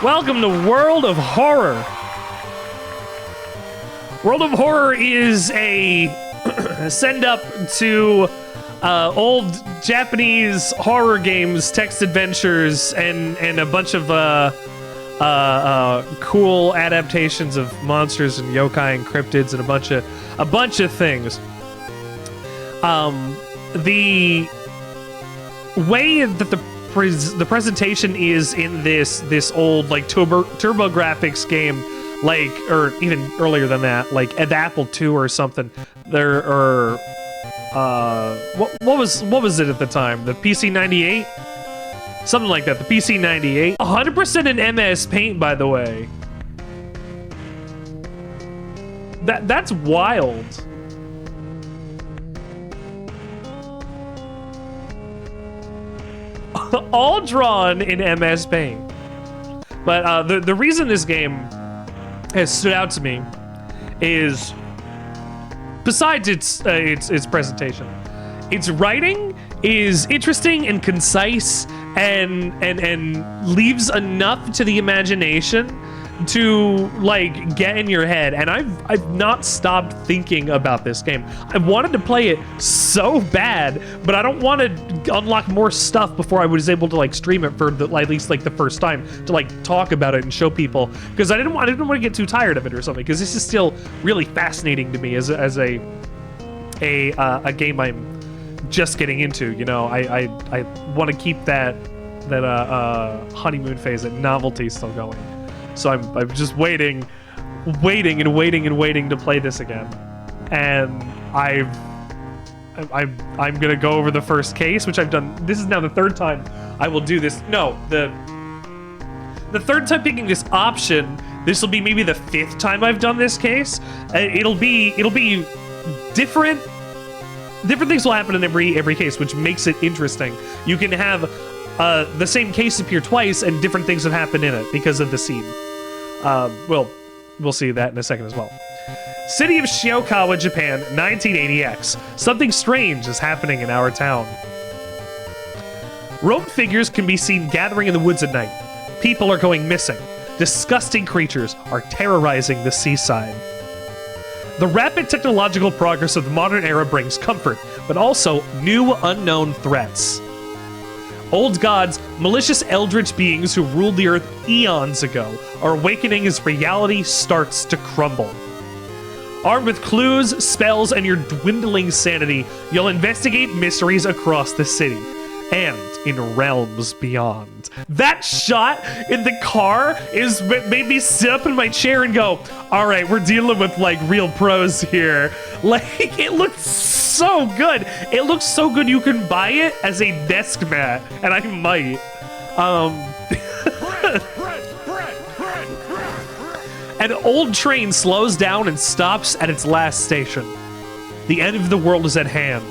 Welcome to World of Horror. World of Horror is a send up to old Japanese horror games, text adventures, and a bunch of cool adaptations of monsters and yokai and cryptids and a bunch of things. The way that the presentation is in this old like TurboGrafx game, like, or even earlier than that, like at the Apple II or something. There are what was it at the time? The PC-98, something like that. The PC-98, 100% in MS Paint, by the way. That's wild. All drawn in MS Paint. But the reason this game has stood out to me is, besides its presentation, its writing is interesting and concise and leaves enough to the imagination to like get in your head. And I've not stopped thinking about this game. I wanted to play it so bad, but I don't want to unlock more stuff before I was able to like stream it for at least like the first time, to like talk about it and show people, because I didn't want to get too tired of it or something, because this is still really fascinating to me as a game I'm just getting into. You know, I want to keep that honeymoon phase, that novelty still going. So I'm just waiting to play this again, and I'm gonna go over the first case, which I've done. This is now the third time I will do this. No, the third time picking this option. This will be maybe the fifth time I've done this case. It'll be different. Different things will happen in every case, which makes it interesting. You can have the same case appear twice, and different things have happened in it because of the scene. We'll see that in a second as well. City of Shiokawa, Japan, 1980X. Something strange is happening in our town. Rogue figures can be seen gathering in the woods at night. People are going missing. Disgusting creatures are terrorizing the seaside. The rapid technological progress of the modern era brings comfort, but also new unknown threats. Old gods, malicious eldritch beings who ruled the earth eons ago, are awakening as reality starts to crumble. Armed with clues, spells, and your dwindling sanity, you'll investigate mysteries across the city and in realms beyond. That shot in the car made me sit up in my chair and go, all right, we're dealing with like real pros here. Like, it looks so good. It looks so good you can buy it as a desk mat, and I might. An old train slows down and stops at its last station. The end of the world is at hand,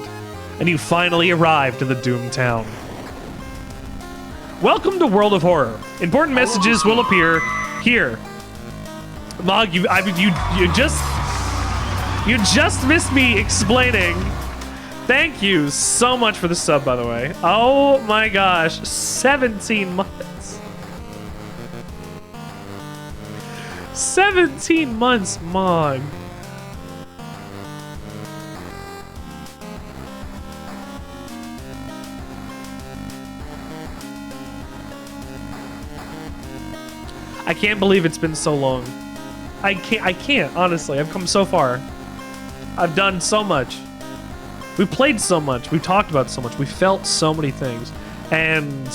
and you finally arrived in the doomed town. Welcome to World of Horror. Important messages will appear here. Mog, you just missed me explaining. Thank you so much for the sub, by the way. Oh my gosh, 17 months. 17 months, Mog. I can't believe it's been so long. I can't, honestly. I've come so far. I've done so much. We played so much. We talked about so much. We felt so many things. And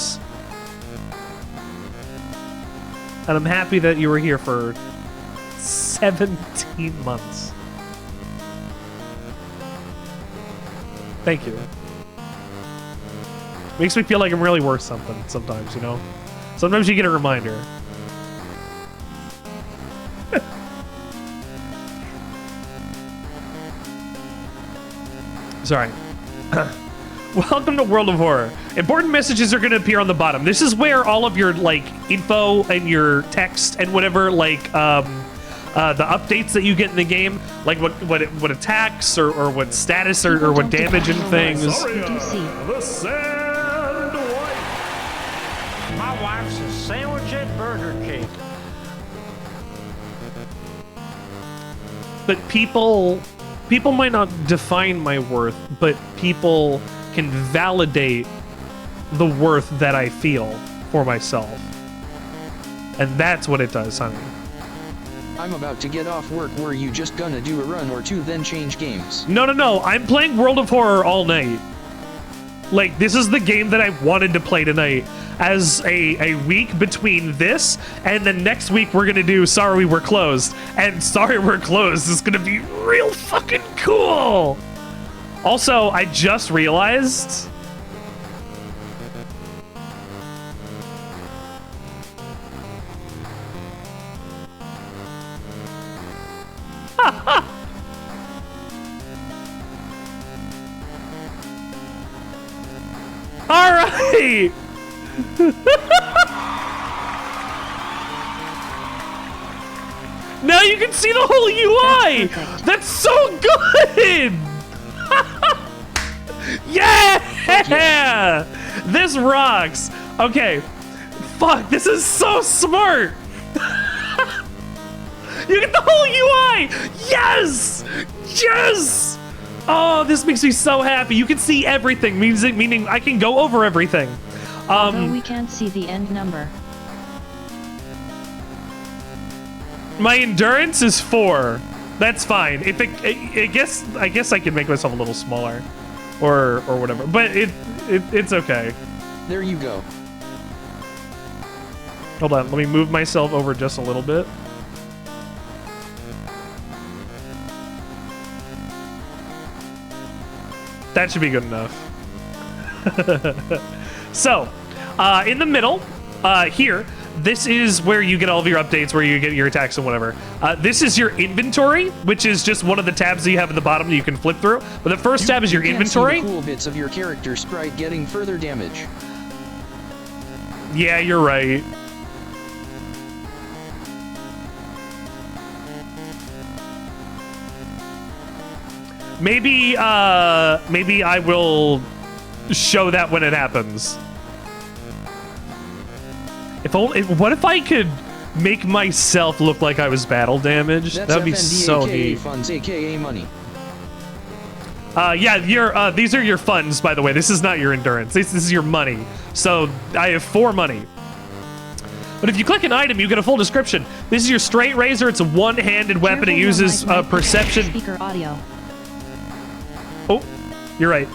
I'm happy that you were here for 17 months. Thank you. Makes me feel like I'm really worth something sometimes, you know? Sometimes you get a reminder. Sorry. Welcome to World of Horror. Important messages are going to appear on the bottom. This is where all of your like info and your text and whatever, like the updates that you get in the game, like what attacks or what status or what damage and things. My wife's a Sandwichard Burger King. But people might not define my worth, but people can validate the worth that I feel for myself. And that's what it does, honey. I'm about to get off work. Were you just gonna do a run or two then change games? No. I'm playing World of Horror all night. Like, this is the game that I wanted to play tonight. As a week between this and the next week we're gonna do Sorry We're Closed. And Sorry We're Closed is gonna be real fucking cool. Also, I just realized... All right. Now you can see the whole UI. That's so good. Yeah. This rocks. Okay. Fuck. This is so smart. You get the whole UI. Yes. Yes. Oh, this makes me so happy. You can see everything, meaning I can go over everything. Although we can't see the end number. My endurance is 4. That's fine. If it, I guess I can make myself a little smaller, or whatever. But it's okay. There you go. Hold on. Let me move myself over just a little bit. That should be good enough. So, in the middle, here, this is where you get all of your updates, where you get your attacks and whatever. This is your inventory, which is just one of the tabs that you have at the bottom that you can flip through. But the first tab is your inventory. See the cool bits of your character sprite getting further damage. Yeah, you're right. Maybe I will show that when it happens. What if I could make myself look like I was battle damaged? That's That'd be so neat. funds, aka money. Yeah, these are your funds, by the way. This is not your endurance. This is your money. So I have 4 money. But if you click an item, you get a full description. This is your straight razor. It's a one-handed weapon. It uses perception. Speaker audio. Oh, you're right.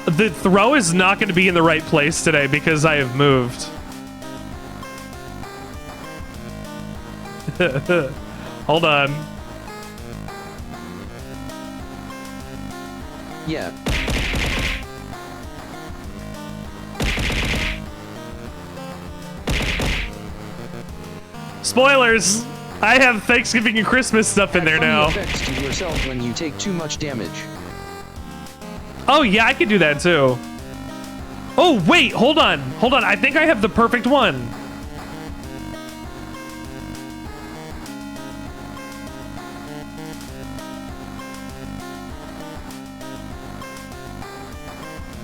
The throw is not going to be in the right place today because I have moved. Hold on. Yeah. Spoilers! I have Thanksgiving and Christmas stuff in there now. Effects to yourself when you take too much damage. Oh yeah, I could do that too. Oh wait, hold on. I think I have the perfect one.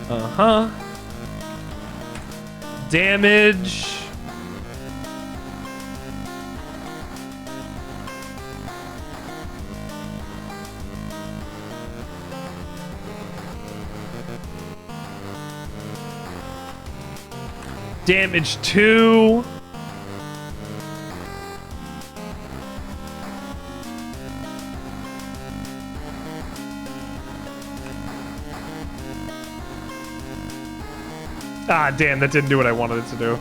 Uh-huh. Damage. Damage 2. Ah, damn, that didn't do what I wanted it to do.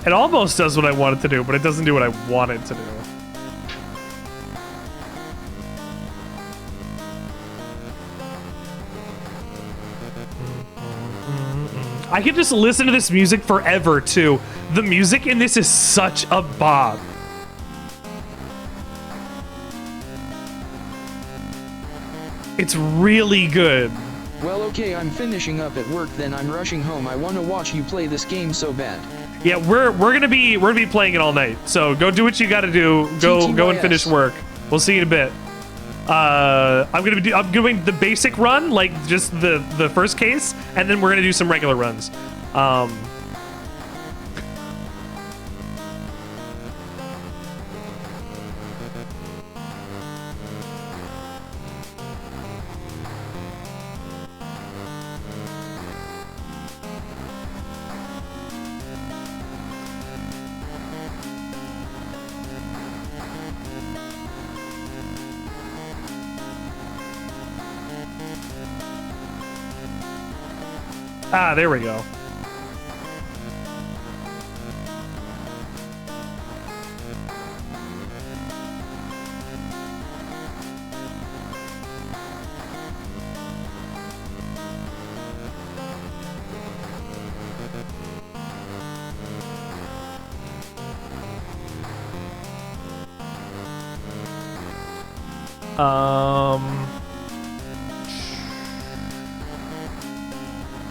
It almost does what I want it to do, but it doesn't do what I want it to do. I could just listen to this music forever, too. The music in this is such a bop. It's really good. Well, okay, I'm finishing up at work, then I'm rushing home. I wanna watch you play this game so bad. Yeah, we're gonna be playing it all night. So go do what you gotta do. Go and finish work. We'll see you in a bit. I'm doing the basic run, like just the first case, and then we're gonna do some regular runs. Ah, there we go.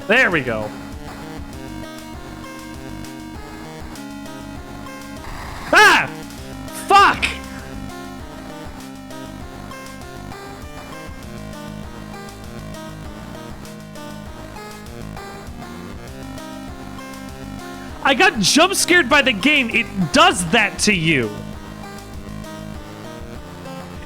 There we go. Ah! Fuck! I got jump scared by the game. It does that to you.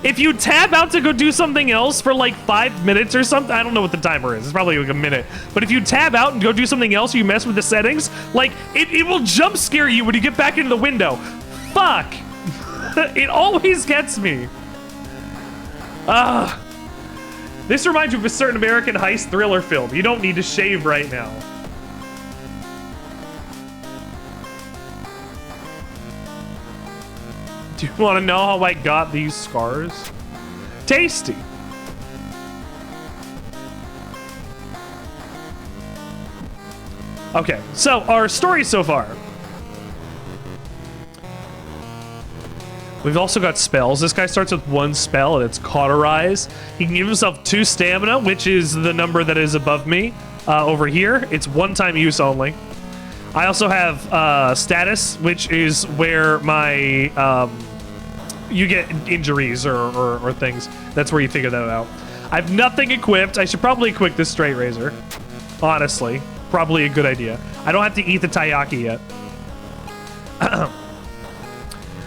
If you tab out to go do something else for like 5 minutes or something, I don't know what the timer is. It's probably like a minute. But if you tab out and go do something else, you mess with the settings, like it will jump scare you when you get back into the window. Fuck. It always gets me. This reminds you of a certain American heist thriller film. You don't need to shave right now. Do you want to know how I got these scars? Tasty. Okay, so our story so far. We've also got spells. This guy starts with 1 spell, and it's Cauterize. He can give himself 2 stamina, which is the number that is above me over here. It's 1-time use only. I also have status, which is where my you get injuries or things. That's where you figure that out. I have nothing equipped. I should probably equip this straight razor. Honestly, probably a good idea. I don't have to eat the taiyaki yet.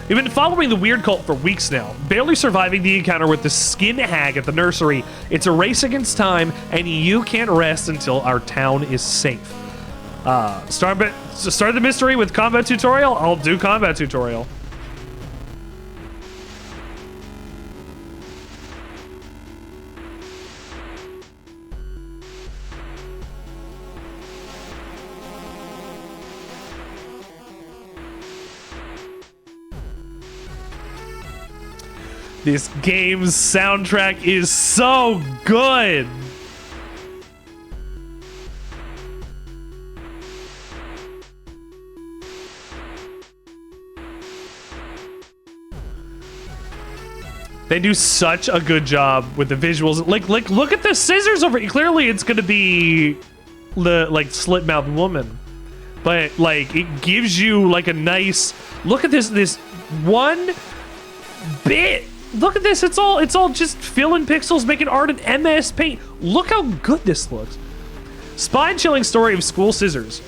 We've been following the weird cult for weeks now, barely surviving the encounter with the skin hag at the nursery. It's a race against time, and you can't rest until our town is safe. Start the mystery with combat tutorial. I'll do combat tutorial. This game's soundtrack is so good. They do such a good job with the visuals. Like look at the scissors over here. Clearly it's gonna be the like slit mouth woman. But like it gives you like a nice look at this one bit. Look at this, it's all just filling pixels, making art in MS Paint. Look how good this looks. Spine-chilling story of school scissors.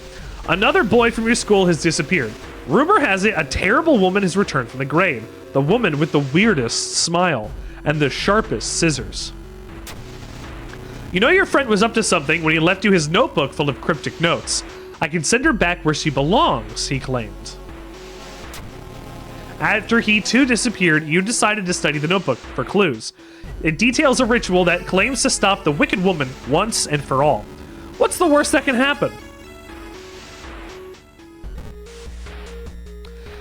Another boy from your school has disappeared. Rumor has it a terrible woman has returned from the grave. The woman with the weirdest smile and the sharpest scissors. You know your friend was up to something when he left you his notebook full of cryptic notes. I can send her back where she belongs, he claimed. After he too disappeared, you decided to study the notebook for clues. It details a ritual that claims to stop the wicked woman once and for all. What's the worst that can happen?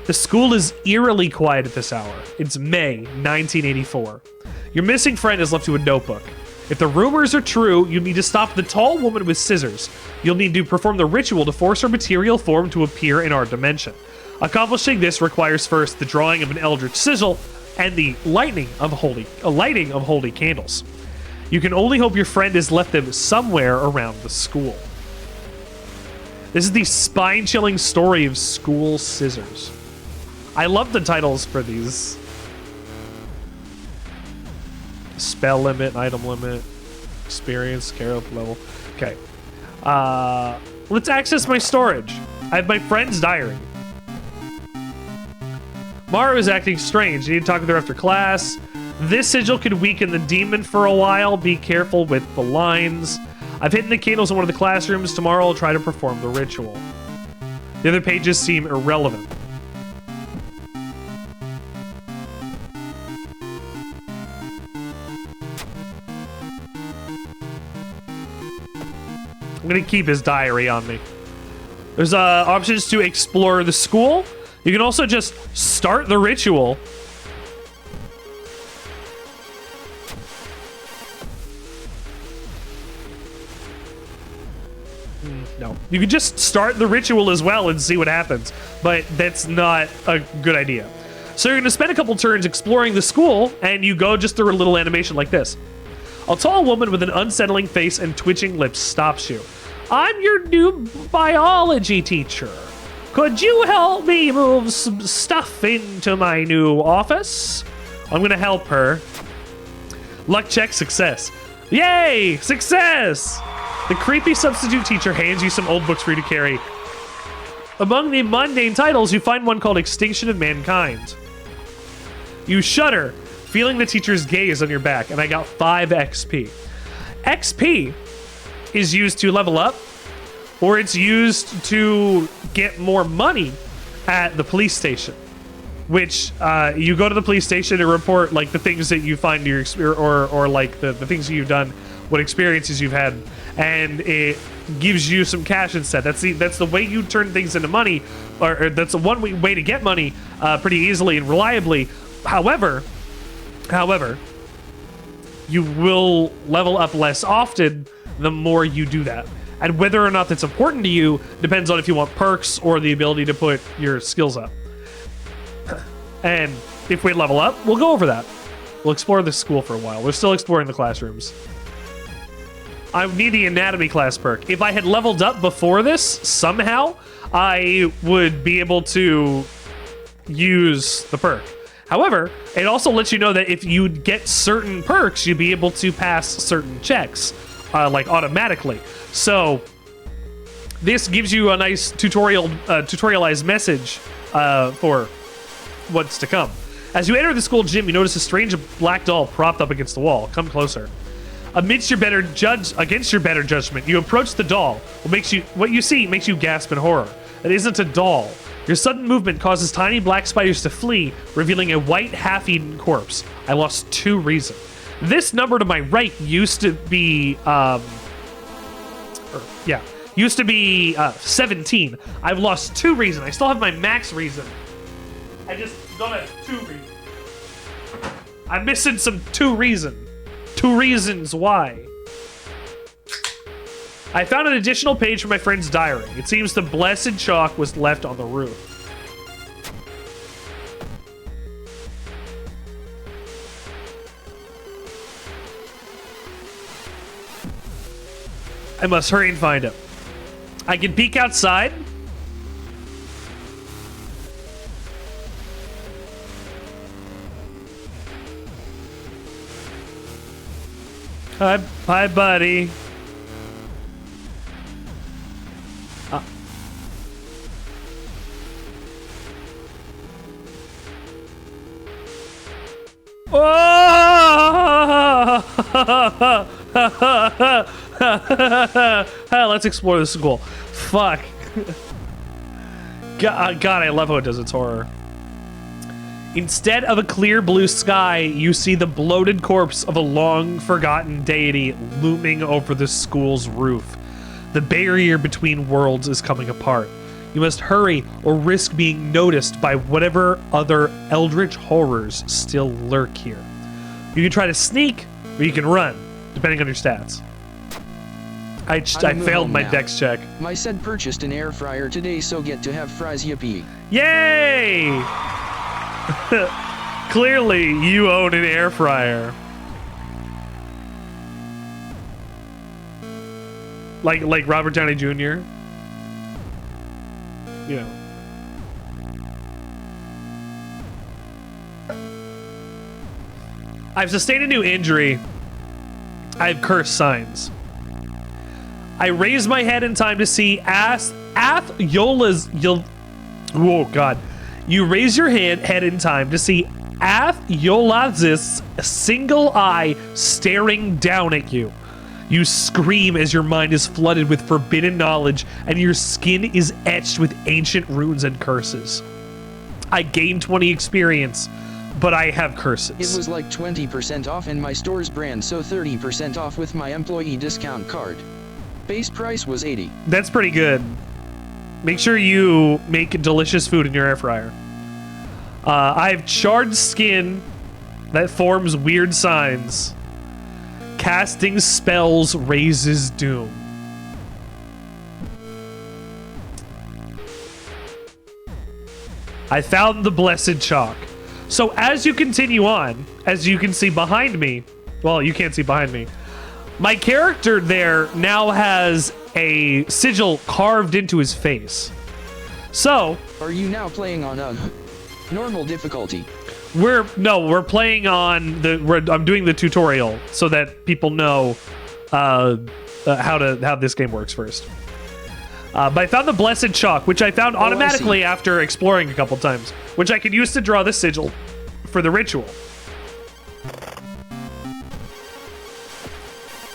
The school is eerily quiet at this hour. It's May 1984. Your missing friend has left you a notebook. If the rumors are true, you need to stop the tall woman with scissors. You'll need to perform the ritual to force her material form to appear in our dimension. Accomplishing this requires first the drawing of an eldritch sigil and the lighting of holy candles. You can only hope your friend has left them somewhere around the school. This is the spine-chilling story of school scissors. I love the titles for these. Spell limit, item limit, experience, care up level. Okay. Let's access my storage. I have my friend's diary. Maru is acting strange. You need to talk with her after class. This sigil could weaken the demon for a while. Be careful with the lines. I've hidden the candles in one of the classrooms. Tomorrow I'll try to perform the ritual. The other pages seem irrelevant. I'm gonna keep his diary on me. There's options to explore the school. You can also just start the ritual. No. You can just start the ritual as well and see what happens, but that's not a good idea. So you're gonna spend a couple turns exploring the school, and you go just through a little animation like this. A tall woman with an unsettling face and twitching lips stops you. I'm your new biology teacher. Could you help me move some stuff into my new office? I'm gonna help her. Luck check, success. Yay, success! The creepy substitute teacher hands you some old books for you to carry. Among the mundane titles, you find one called Extinction of Mankind. You shudder, feeling the teacher's gaze on your back, and I got 5 XP. XP is used to level up, or it's used to get more money at the police station. Which you go to the police station and report like the things that you find your or like the things that you've done, what experiences you've had, and it gives you some cash instead. That's the way you turn things into money, or that's the one way to get money pretty easily and reliably. However, you will level up less often the more you do that. And whether or not that's important to you depends on if you want perks or the ability to put your skills up. And if we level up, we'll go over that. We'll explore the school for a while. We're still exploring the classrooms. I need the anatomy class perk. If I had leveled up before this, somehow, I would be able to use the perk. However, it also lets you know that if you get certain perks, you'd be able to pass certain checks, like automatically. So this gives you a nice tutorialized message for what's to come. As you enter the school gym, you notice a strange black doll propped up against the wall. Come closer. Against your better judgment, you approach the doll. What you see makes you gasp in horror. It isn't a doll. Your sudden movement causes tiny black spiders to flee, revealing a white, half-eaten corpse. I lost 2 reason. This number to my right used to be, 17. I've lost 2 reason. I still have my max reason. I just don't have 2 reason. I'm missing some 2 reason. 2 reasons why. I found an additional page from my friend's diary. It seems the blessed chalk was left on the roof. I must hurry and find it. I can peek outside. Hi, buddy. Let's explore the school. Fuck. God, I love how it does its horror. Instead of a clear blue sky, you see the bloated corpse of a long-forgotten deity looming over the school's roof. The barrier between worlds is coming apart. You must hurry or risk being noticed by whatever other eldritch horrors still lurk here. You can try to sneak, or you can run, depending on your stats. I failed my dex check. My said purchased an air fryer today, so get to have fries, yippee. Yay! Clearly, you own an air fryer. Like Robert Downey Jr. you know. I've sustained a new injury. I have cursed signs. I raise my head in time to see Yola's. Oh God! You raise your head in time to see Yolaz's single eye staring down at you. You scream as your mind is flooded with forbidden knowledge, and your skin is etched with ancient runes and curses. I gained 20 experience, but I have curses. It was like 20% off in my store's brand, so 30% off with my employee discount card. Base price was 80. That's pretty good. Make sure you make delicious food in your air fryer. I have charred skin that forms weird signs. Casting spells raises doom. I found the blessed chalk. So as you continue on, as you can see behind me, well, you can't see behind me, my character there now has a sigil carved into his face. So, are you now playing on a normal difficulty? We're playing on I'm doing the tutorial so that people know how this game works first. But I found the blessed chalk, which I found automatically after exploring a couple times, which I can use to draw the sigil for the ritual.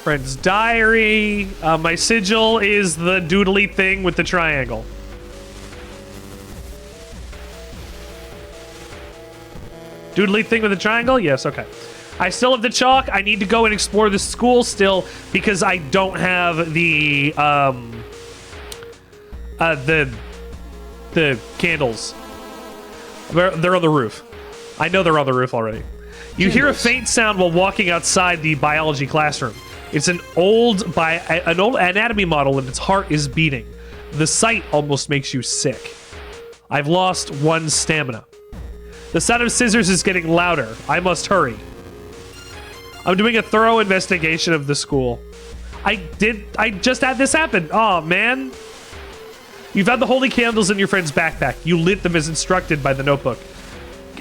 Friend's diary. My sigil is the doodly thing with the triangle. Doodly thing with a triangle? Yes, okay. I still have the chalk. I need to go and explore the school still because I don't have the candles. They're on the roof. I know they're on the roof already. You hear a faint sound while walking outside the biology classroom. It's an old anatomy model and its heart is beating. The sight almost makes you sick. I've lost 1 stamina. The sound of scissors is getting louder. I must hurry. I'm doing a thorough investigation of the school. I just had this happen. Oh, man. You found the holy candles in your friend's backpack. You lit them as instructed by the notebook.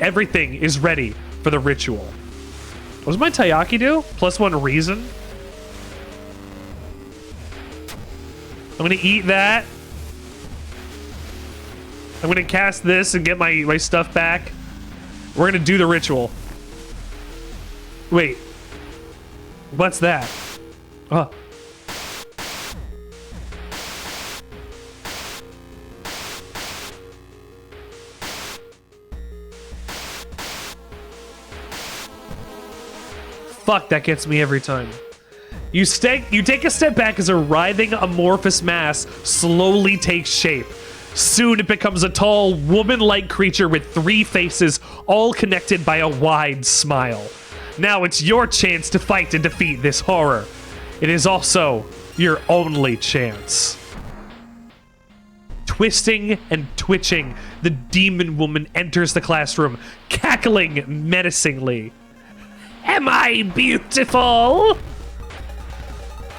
Everything is ready for the ritual. What does my Taiyaki do? +1 reason? I'm going to eat that. I'm going to cast this and get my stuff back. We're gonna do the ritual. Wait. What's that? Oh. Fuck, that gets me every time. You take a step back as a writhing amorphous mass slowly takes shape. Soon it becomes a tall, woman-like creature with 3 faces, all connected by a wide smile. Now it's your chance to fight and defeat this horror. It is also your only chance. Twisting and twitching, the demon woman enters the classroom, cackling menacingly. Am I beautiful? All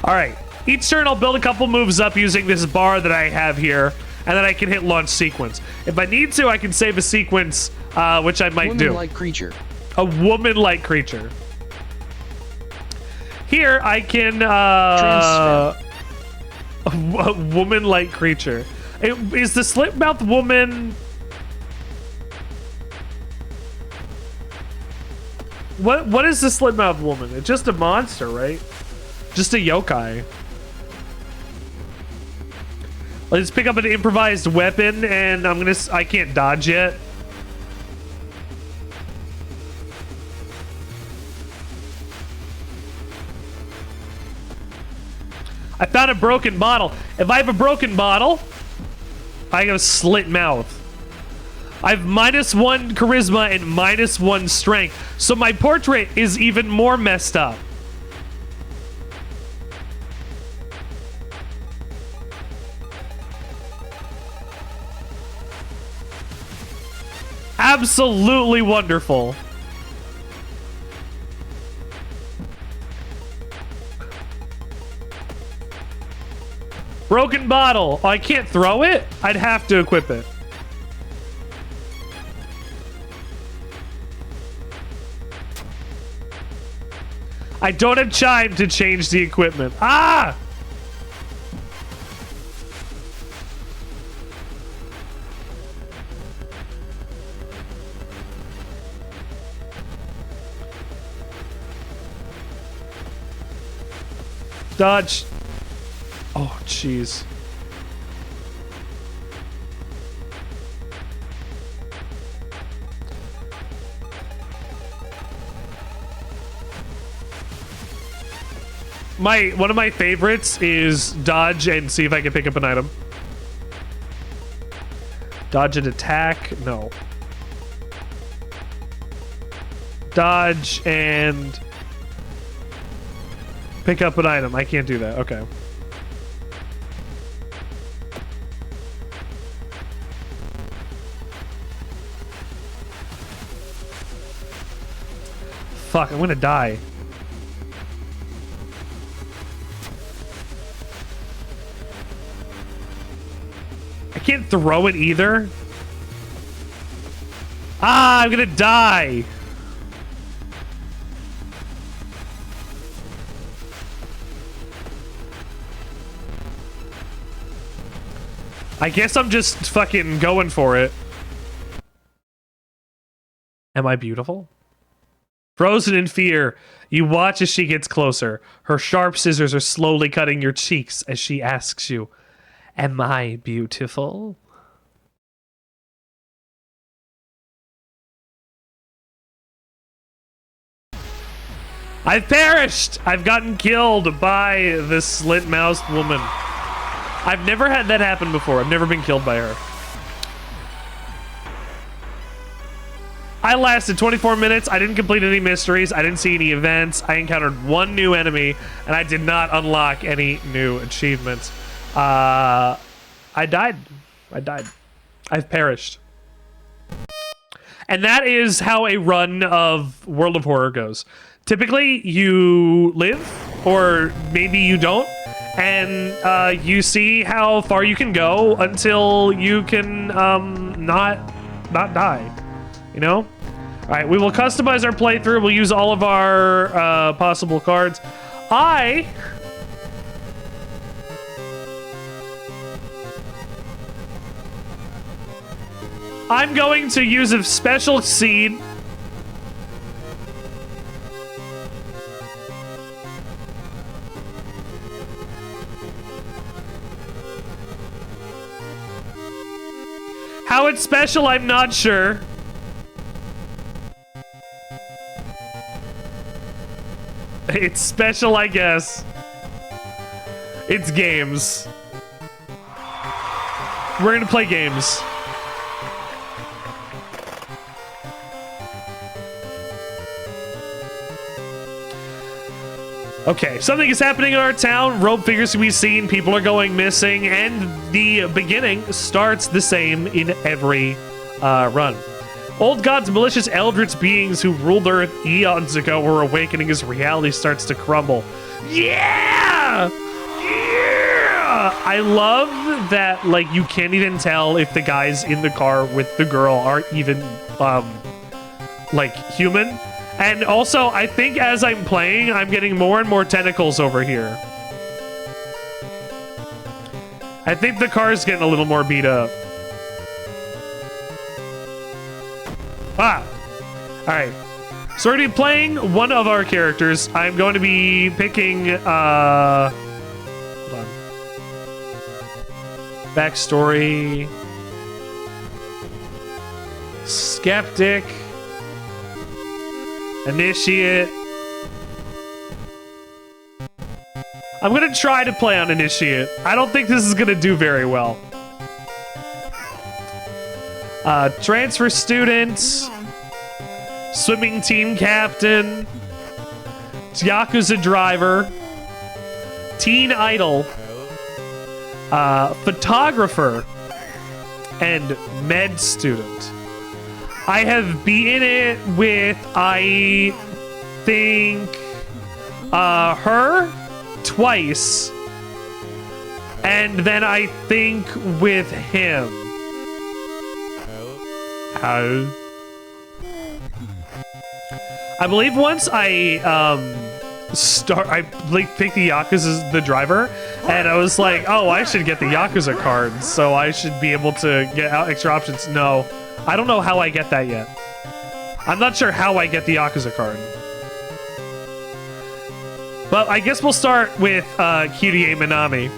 right. Each turn I'll build a couple moves up using this bar that I have here. And then I can hit launch sequence. If I need to, I can save a sequence, which I might do. Woman-like creature. A woman-like creature. Here, I can, a woman-like creature. Is the slit-mouthed woman... What is the slit-mouthed woman? It's just a monster, right? Just a yokai. Let's pick up an improvised weapon, and I can't dodge yet. I found a broken bottle. If I have a broken bottle, I have a slit mouth. I have -1 charisma and -1 strength, so my portrait is even more messed up. Absolutely wonderful. Broken bottle. Oh, I can't throw it? I'd have to equip it. I don't have chime to change the equipment. Ah! Dodge. Oh, jeez. One of my favorites is dodge and see if I can pick up an item. Dodge and attack. No. Dodge and pick up an item. I can't do that. Okay. Fuck, I'm gonna die. I can't throw it either. Ah, I'm gonna die. I guess I'm just fucking going for it. Am I beautiful? Frozen in fear, you watch as she gets closer. Her sharp scissors are slowly cutting your cheeks as she asks you, "Am I beautiful?" I've perished! I've gotten killed by this slit-mouthed woman. I've never had that happen before. I've never been killed by her. I lasted 24 minutes. I didn't complete any mysteries. I didn't see any events. I encountered one new enemy, and I did not unlock any new achievements. I died. I've perished. And that is how a run of World of Horror goes. Typically, you live, or maybe you don't, and you see how far you can go until you can not die. You know? All right, we will customize our playthrough. We'll use all of our possible cards. I'm going to use a special seed. How it's special, I'm not sure. It's special, I guess. It's games. We're gonna play games. Okay, something is happening in our town. Rope figures can be seen. People are going missing, and the beginning starts the same in every run. Old gods, malicious eldritch beings who ruled Earth eons ago are awakening as reality starts to crumble. Yeah! Yeah! I love that, like, you can't even tell if the guys in the car with the girl are even, like, human. And also, I think as I'm playing, I'm getting more and more tentacles over here. I think the car's getting a little more beat up. Ah! Alright. So we're going to be playing one of our characters. I'm going to be picking, hold on. Backstory. Skeptic. Initiate. I'm gonna try to play on Initiate. I don't think this is gonna do very well. Transfer student. Swimming team captain. Yakuza driver. Teen idol. Photographer. And med student. I have beaten it with, I think, her twice. And then I think with him. How? I believe once I picked the Yakuza as the driver, and I was like, oh, I should get the Yakuza card, so I should be able to get out extra options. No, I don't know how I get that yet. I'm not sure how I get the Yakuza card. But I guess we'll start with Kyrie Minami.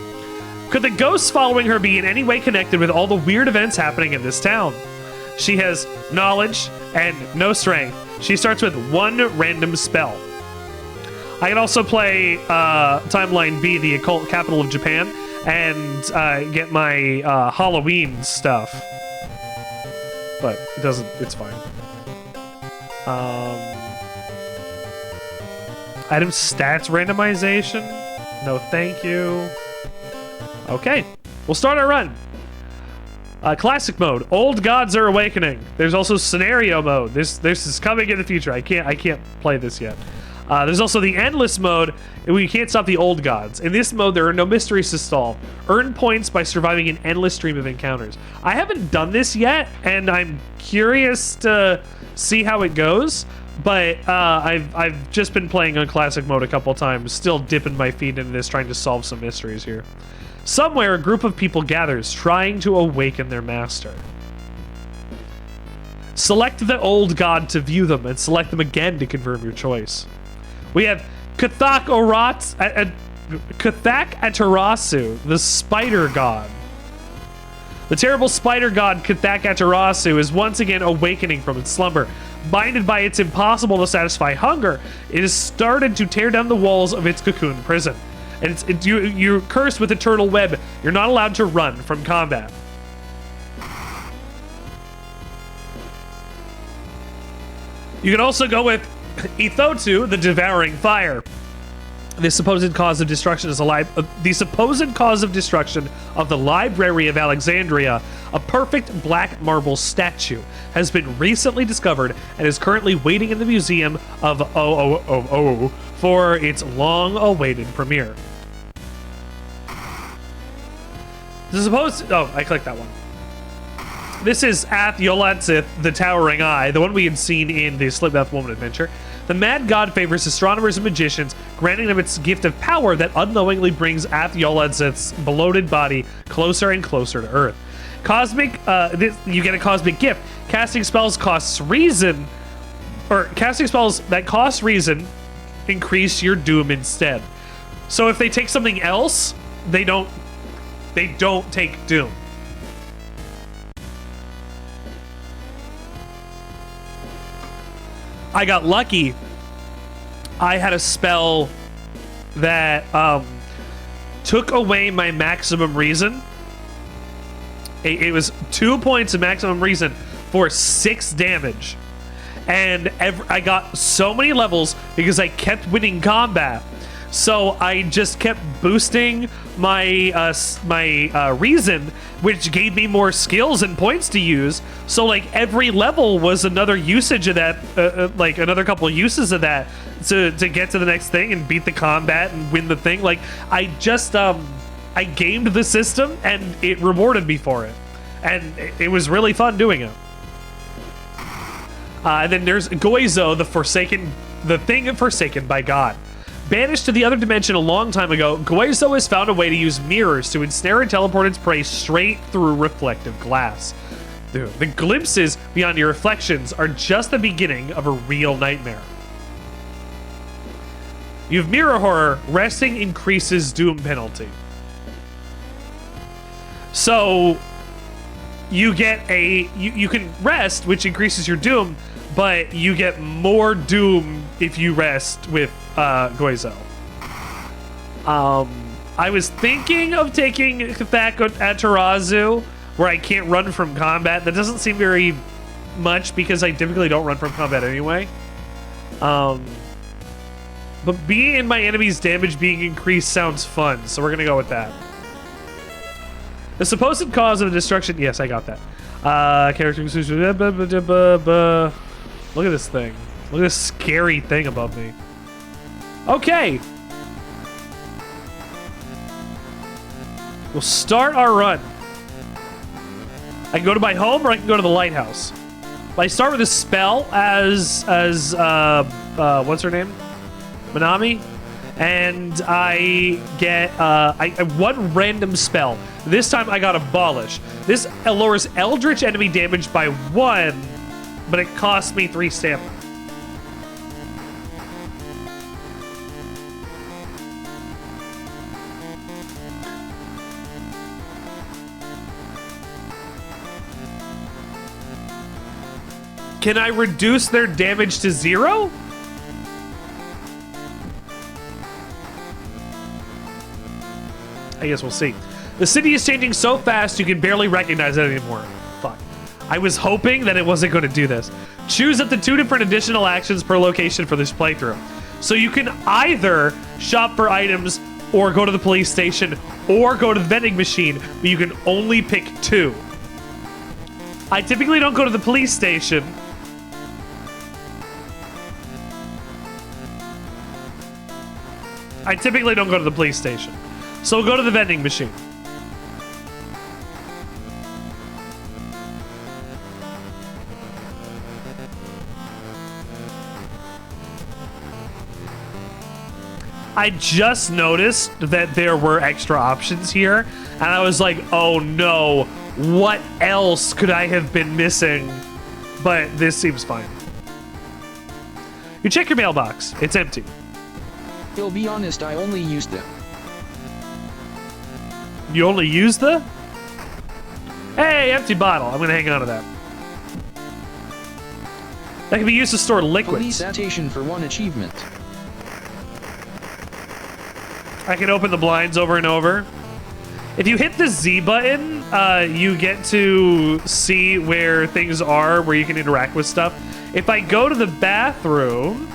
Could the ghosts following her be in any way connected with all the weird events happening in this town? She has knowledge and no strength. She starts with one random spell. I can also play Timeline B, the occult capital of Japan, and get my Halloween stuff. But it doesn't, it's fine. Item stats randomization? No, thank you. Okay, we'll start our run. Classic mode. Old gods are awakening. There's also scenario mode. This is coming in the future. I can't play this yet. There's also the endless mode, where you can't stop the old gods. In this mode, there are no mysteries to solve. Earn points by surviving an endless stream of encounters. I haven't done this yet, and I'm curious to see how it goes. But I've just been playing on classic mode a couple times, still dipping my feet into this, trying to solve some mysteries here. Somewhere, a group of people gathers, trying to awaken their master. Select the old god to view them, and select them again to confirm your choice. We have Kathak Atarasu, the spider god. The terrible spider god Kathak Atarasu is once again awakening from its slumber. Blinded by its impossible to satisfy hunger, it has started to tear down the walls of its cocoon prison. And you're cursed with eternal web. You're not allowed to run from combat. You can also go with Ithotu, the devouring fire. The supposed cause of destruction of the Library of Alexandria, a perfect black marble statue, has been recently discovered and is currently waiting in the Museum of OOOO for its long-awaited premiere. I clicked that one. This is Ath Yolatzith, the Towering Eye, the one we had seen in the Slipknot Woman adventure. The mad god favors astronomers and magicians, granting them its gift of power that unknowingly brings Ath Yolatzith's bloated body closer and closer to Earth. You get a cosmic gift. Casting spells that cost reason increase your doom instead. So if they take something else, they don't take doom. I got lucky. I had a spell that took away my maximum reason. It was 2 points of maximum reason for 6 damage. And I got so many levels because I kept winning combat. So I just kept boosting my reason, which gave me more skills and points to use. So like every level was another usage of that, like another couple of uses of that to get to the next thing and beat the combat and win the thing. Like I just I gamed the system and it rewarded me for it, and it was really fun doing it. And then there's Goizo, the thing forsaken by God. Banished to the other dimension a long time ago, Goizo has found a way to use mirrors to ensnare and teleport its prey straight through reflective glass. The glimpses beyond your reflections are just the beginning of a real nightmare. You have Mirror Horror. Resting increases doom penalty. So you get you can rest, which increases your doom, but you get more doom if you rest with Goizo. I was thinking of taking Kathak Atarazu, where I can't run from combat. That doesn't seem very much because I typically don't run from combat anyway. But being in my enemy's damage being increased sounds fun, so we're gonna go with that. The supposed cause of the destruction. Yes, I got that. Characteristics. Look at this thing. Look at this scary thing above me. We'll start our run. I can go to my home or I can go to the lighthouse. But I start with a spell as what's her name? Manami. And I get one random spell. This time I got Abolish. This lowers Eldritch enemy damage by 1, but it costs me 3 stamina. Can I reduce their damage to 0? I guess we'll see. The city is changing so fast you can barely recognize it anymore. Fuck. I was hoping that it wasn't going to do this. Choose up to 2 different additional actions per location for this playthrough. So you can either shop for items or go to the police station or go to the vending machine, but you can only pick 2. I typically don't go to the police station. So we'll go to the vending machine. I just noticed that there were extra options here, and I was like, oh no, what else could I have been missing? But this seems fine. You check your mailbox. It's empty. I'll be honest, I only used them. You only use the? Hey, empty bottle. I'm gonna hang on to that. That can be used to store liquids. Police citation for 1 achievement. I can open the blinds over and over. If you hit the Z button, you get to see where things are, where you can interact with stuff. If I go to the bathroom,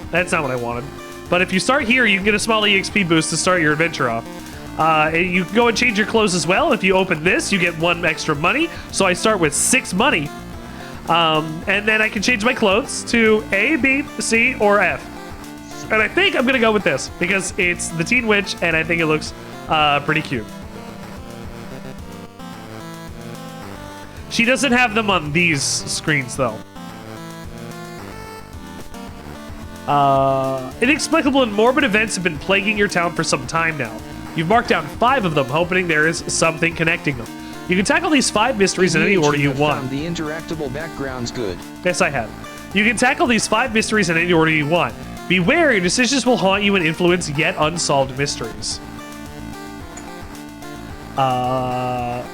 that's not what I wanted. But if you start here, you can get a small EXP boost to start your adventure off. You can go and change your clothes as well. If you open this, you get 1 extra money. So I start with 6 money. And then I can change my clothes to A, B, C, or F. And I think I'm going to go with this because it's the Teen Witch, and I think it looks pretty cute. She doesn't have them on these screens, though. Inexplicable and morbid events have been plaguing your town for some time now. You've marked down 5 of them, hoping there is something connecting them. You can tackle these 5 mysteries in any order you want. The interactable background's good. Yes, I have. You can tackle these 5 mysteries in any order you want. Beware, your decisions will haunt you and influence yet unsolved mysteries. Oh,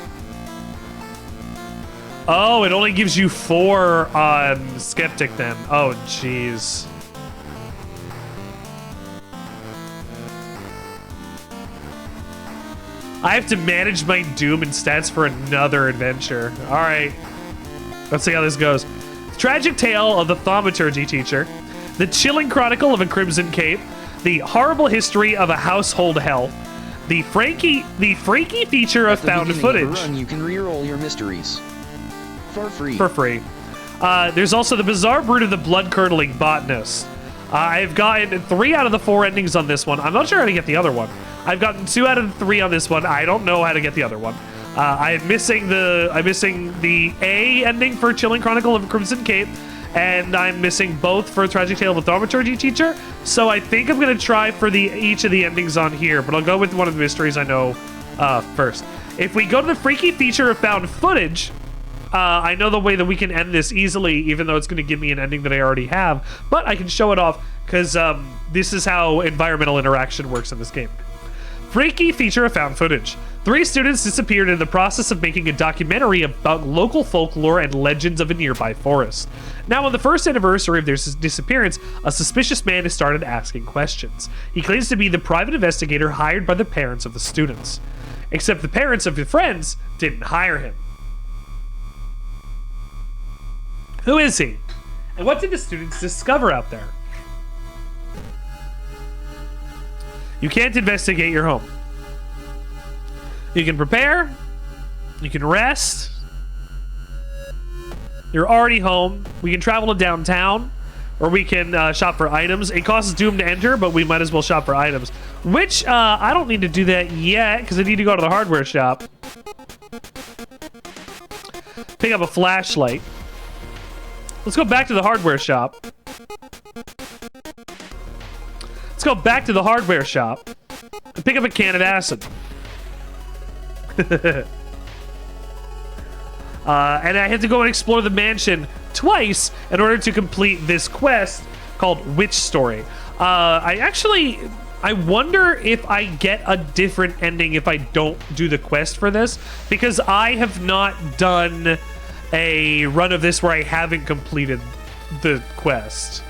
it only gives you 4 on Skeptic then. Oh, jeez. I have to manage my doom and stats for another adventure. All right. Let's see how this goes. Tragic Tale of the Thaumaturgy Teacher. The Chilling Chronicle of a Crimson Cape. The Horrible History of a Household Hell. The freaky feature of found footage. Of a run, you can reroll your mysteries. For free. For free. There's also the Bizarre Brood of the Blood-Curdling Botanist. I've gotten 3 out of the 4 endings on this one. I'm not sure how to get the other one. I've gotten 2 out of the 3 on this one. I don't know how to get the other one. I'm missing the A ending for Chilling Chronicle of Crimson Cape, and I'm missing both for Tragic Tale of a Thaumaturgy Teacher. So I think I'm gonna try for each of the endings on here, but I'll go with one of the mysteries I know first. If we go to the freaky feature of found footage, I know the way that we can end this easily, even though it's going to give me an ending that I already have, but I can show it off because this is how environmental interaction works in this game. Freaky feature of found footage. 3 students disappeared in the process of making a documentary about local folklore and legends of a nearby forest. Now, on the first anniversary of their disappearance, a suspicious man has started asking questions. He claims to be the private investigator hired by the parents of the students. Except the parents of the friends didn't hire him. Who is he? And what did the students discover out there? You can't investigate your home. You can prepare. You can rest. You're already home. We can travel to downtown. Or we can shop for items. It costs Doom to enter, but we might as well shop for items. Which, I don't need to do that yet, because I need to go to the hardware shop. Pick up a flashlight. Let's go back to the hardware shop. Let's go back to the hardware shop and pick up a can of acid. And I have to go and explore the mansion twice in order to complete this quest called Witch Story. I wonder if I get a different ending if I don't do the quest for this, because I have not done a run of this where I haven't completed the quest.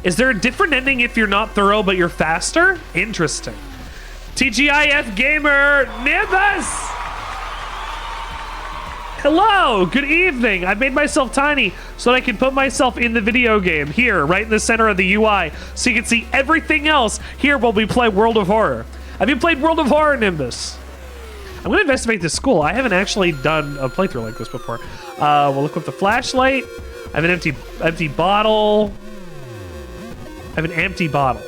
Is there a different ending if you're not thorough but you're faster? Interesting. TGIF Gamer Nimbus! Hello, good evening. I made myself tiny so that I can put myself in the video game here, right in the center of the UI, so you can see everything else here while we play World of Horror. Have you played World of Horror, Nimbus? I'm going to investigate this school. I haven't actually done a playthrough like this before. We'll equip the flashlight. I have an empty bottle. I have an empty bottle.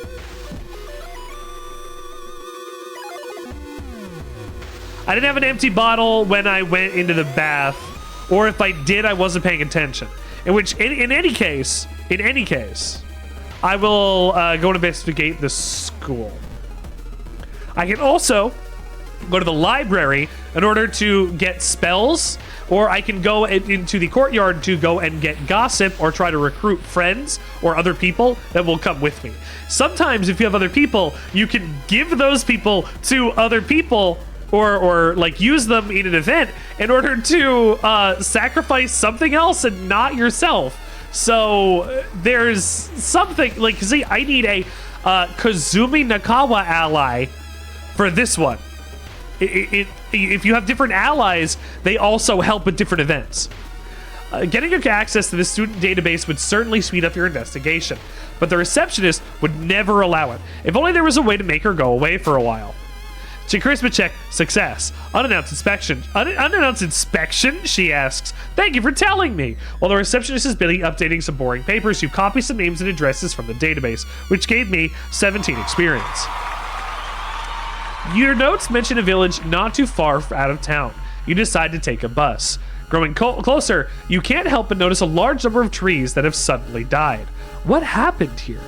I didn't have an empty bottle when I went into the bath, or if I did, I wasn't paying attention. In which, in any case, I will go and investigate the school. I can also go to the library in order to get spells, or I can go into the courtyard to go and get gossip or try to recruit friends or other people that will come with me. Sometimes if you have other people, you can give those people to other people or like use them in an event in order to sacrifice something else and not yourself. So there's something like, see, I need a Kazumi Nakawa ally for this one. If you have different allies, they also help with different events. Getting access to the student database would certainly speed up your investigation, but the receptionist would never allow it. If only there was a way to make her go away for a while. Charisma check, success. Unannounced inspection. Unannounced inspection? She asks. Thank you for telling me. While the receptionist is busy updating some boring papers, you copy some names and addresses from the database, which gave me 17 experience. Your notes mention a village not too far out of town. You decide to take a bus. Growing closer, you can't help but notice a large number of trees that have suddenly died. What happened here?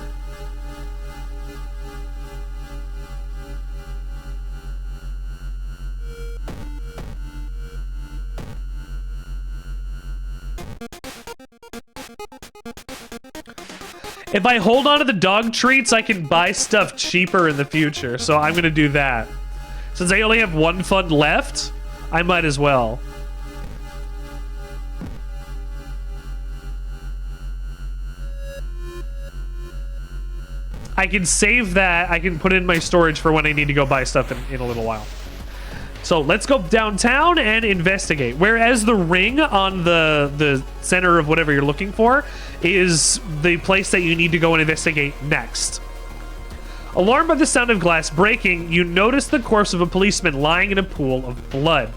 If I hold on to the dog treats, I can buy stuff cheaper in the future, so I'm gonna do that. Since I only have one fund left, I might as well. I can save that. I can put it in my storage for when I need to go buy stuff in a little while. So let's go downtown and investigate. Whereas the ring on the center of whatever you're looking for is the place that you need to go and investigate next. Alarmed by the sound of glass breaking, you notice the corpse of a policeman lying in a pool of blood.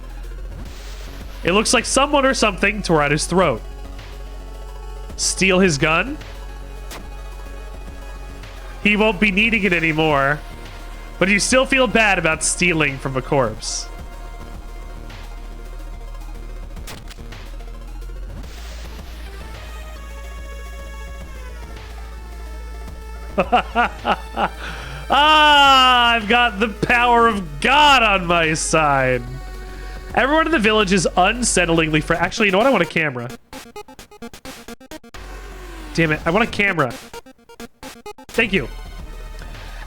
It looks like someone or something tore out his throat. Steal his gun? He won't be needing it anymore, but you still feel bad about stealing from a corpse. I've got the power of God on my side. Everyone in the village is unsettlingly actually, you know what? I want a camera. Damn it, I want a camera. Thank you.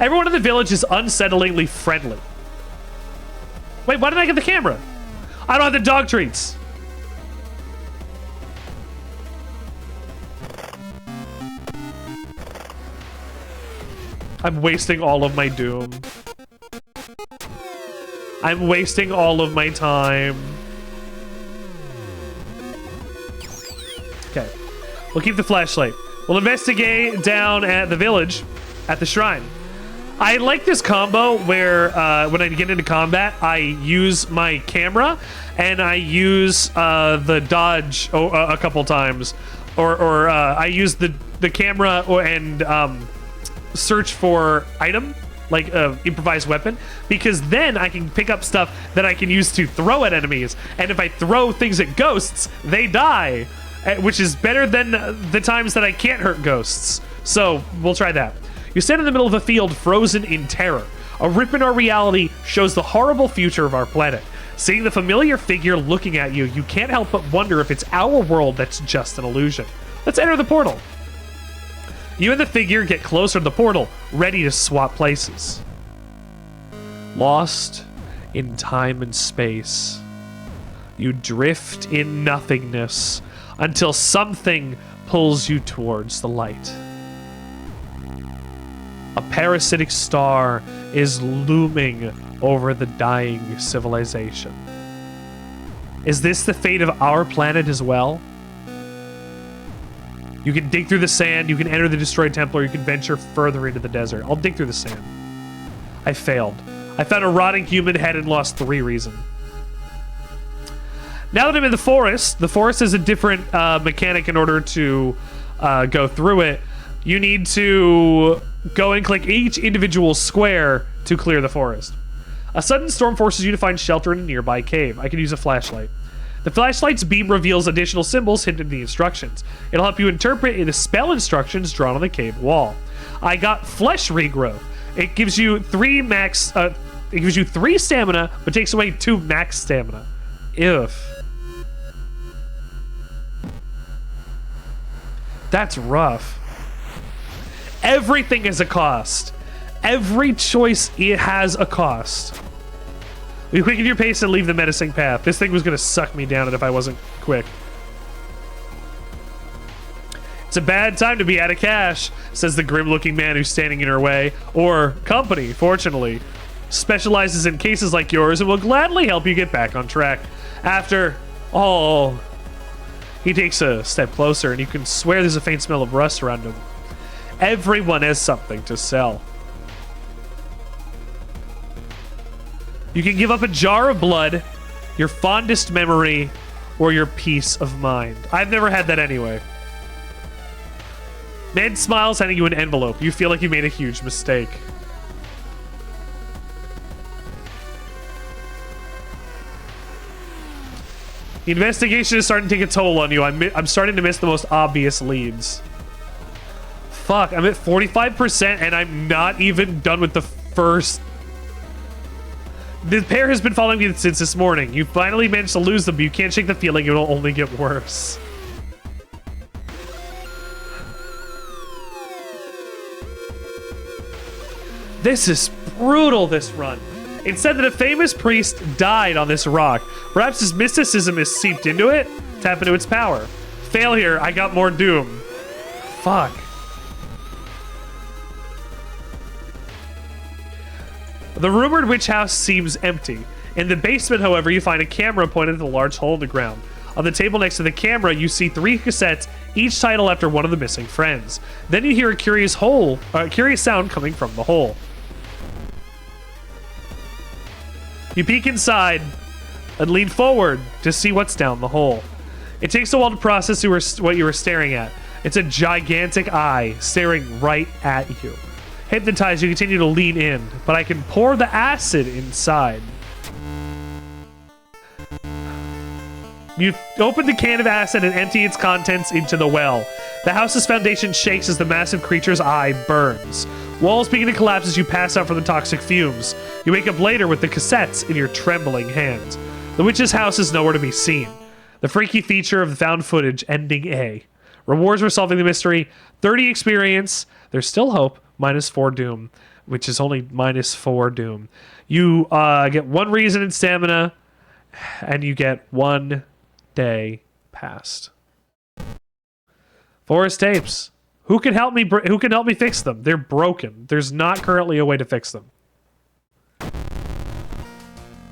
Everyone in the village is unsettlingly friendly. Wait, why did I get the camera? I don't have the dog treats. I'm wasting all of my doom. I'm wasting all of my time. Okay. We'll keep the flashlight. We'll investigate down at the village, at the shrine. I like this combo where when I get into combat, I use my camera and I use the dodge a couple times or I use the camera and search for item, like improvised weapon, because then I can pick up stuff that I can use to throw at enemies. And if I throw things at ghosts, they die, which is better than the times that I can't hurt ghosts. So we'll try that. You stand in the middle of a field frozen in terror. A rip in our reality shows the horrible future of our planet. Seeing the familiar figure looking at you, you can't help but wonder if it's our world that's just an illusion. Let's enter the portal. You and the figure get closer to the portal, ready to swap places. Lost in time and space, you drift in nothingness until something pulls you towards the light. A parasitic star is looming over the dying civilization. Is this the fate of our planet as well? You can dig through the sand, you can enter the destroyed temple, or you can venture further into the desert. I'll dig through the sand. I failed. I found a rotting human head and lost 3 reason. Now that I'm in the forest is a different mechanic in order to go through it. You need to go and click each individual square to clear the forest. A sudden storm forces you to find shelter in a nearby cave. I can use a flashlight. The flashlight's beam reveals additional symbols hidden in the instructions. It'll help you interpret the spell instructions drawn on the cave wall. I got flesh regrowth. It gives you 3 max. It gives you 3 stamina, but takes away 2 max stamina. If that's rough. Everything is a cost. Every choice it has a cost. You quicken your pace and leave the menacing path. This thing was going to suck me down if I wasn't quick. It's a bad time to be out of cash, says the grim-looking man who's standing in her way. Or company, fortunately. Specializes in cases like yours and will gladly help you get back on track. After all, he takes a step closer and you can swear there's a faint smell of rust around him. Everyone has something to sell. You can give up a jar of blood, your fondest memory, or your peace of mind. I've never had that anyway. Man smiles, handing you an envelope. You feel like you made a huge mistake. The investigation is starting to take a toll on you. I'm starting to miss the most obvious leads. Fuck, I'm at 45% and I'm not even done with the first... The pair has been following me since this morning. You finally managed to lose them, but you can't shake the feeling it will only get worse. This is brutal, this run. It said that a famous priest died on this rock. Perhaps his mysticism is seeped into it? Tap into its power. Fail here, I got more doom. Fuck. The rumored witch house seems empty. In the basement, however, you find a camera pointed at the large hole in the ground. On the table next to the camera, you see 3 cassettes, each titled after one of the missing friends. Then you hear a curious sound coming from the hole. You peek inside and lean forward to see what's down the hole. It takes a while to process what you were staring at. It's a gigantic eye staring right at you. Hypnotized, you continue to lean in, but I can pour the acid inside. You open the can of acid and empty its contents into the well. The house's foundation shakes as the massive creature's eye burns. Walls begin to collapse as you pass out from the toxic fumes. You wake up later with the cassettes in your trembling hands. The witch's house is nowhere to be seen. The freaky feature of the found footage ending A. Rewards for solving the mystery, 30 experience. There's still hope. -4 doom, which is only -4 doom. You get 1 reason in stamina, and you get 1 day passed. Forest tapes. Who can help me? Who can help me fix them? They're broken. There's not currently a way to fix them.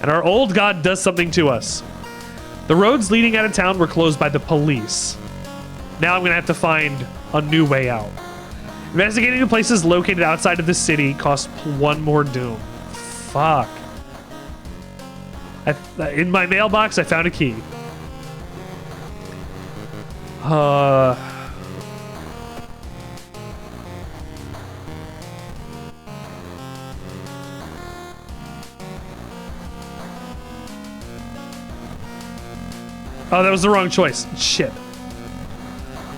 And our old god does something to us. The roads leading out of town were closed by the police. Now I'm gonna have to find a new way out. Investigating the places located outside of the city costs 1 more doom. Fuck. In my mailbox, I found a key. Oh, that was the wrong choice. Shit.